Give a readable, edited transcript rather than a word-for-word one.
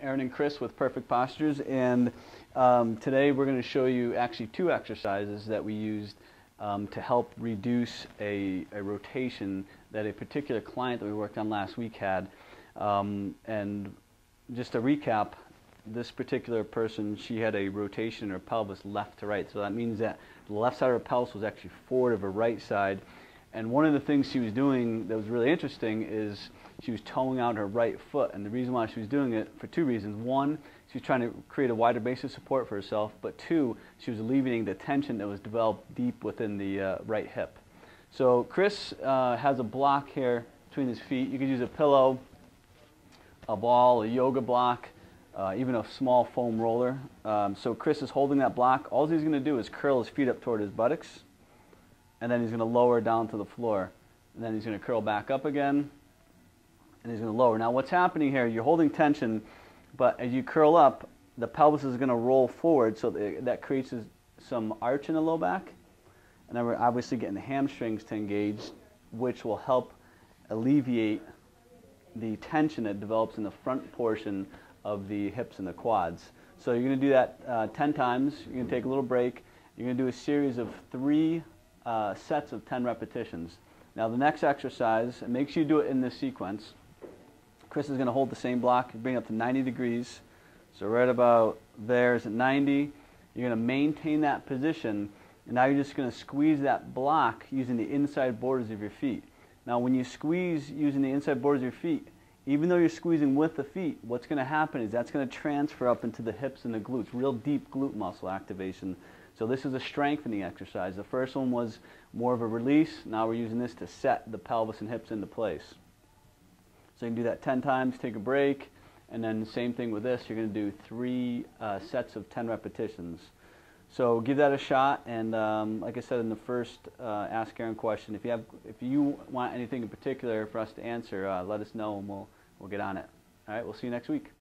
Aaron and Chris with Perfect Postures, and today we're going to show you actually two exercises that we used to help reduce a rotation that a particular client that we worked on last week had. And just to recap, this particular person, she had a rotation in her pelvis left to right, so that means that the left side of her pelvis was actually forward of her right side. And one of the things she was doing that was really interesting is she was toeing out her right foot, and the reason why she was doing it for two reasons. One, she was trying to create a wider base of support for herself, but two, she was alleviating the tension that was developed deep within the right hip. So Chris has a block here between his feet. You could use a pillow, a ball, a yoga block, even a small foam roller. So Chris is holding that block. All he's going to do is curl his feet up toward his buttocks, and then he's going to lower down to the floor. And then he's going to curl back up again, and he's going to lower. Now what's happening here, you're holding tension, but as you curl up, the pelvis is going to roll forward, so that creates some arch in the low back. And then we're obviously getting the hamstrings to engage, which will help alleviate the tension that develops in the front portion of the hips and the quads. So you're going to do that 10 times. You're going to take a little break. You're going to do a series of 3 sets of 10 repetitions. Now the next exercise, and make sure you do it in this sequence. Chris is going to hold the same block, bring it up to 90 degrees. So right about there is at 90. You're going to maintain that position, and now you're just going to squeeze that block using the inside borders of your feet. Now when you squeeze using the inside borders of your feet, even though you're squeezing with the feet, what's going to happen is that's going to transfer up into the hips and the glutes, real deep glute muscle activation. So this is a strengthening exercise. The first one was more of a release. Now we're using this to set the pelvis and hips into place. So you can do that 10 times, take a break, and then the same thing with this. You're going to do 3 sets of 10 repetitions. So give that a shot, and like I said in the first Ask Aaron question, if you want anything in particular for us to answer, let us know and we'll get on it. All right, we'll see you next week.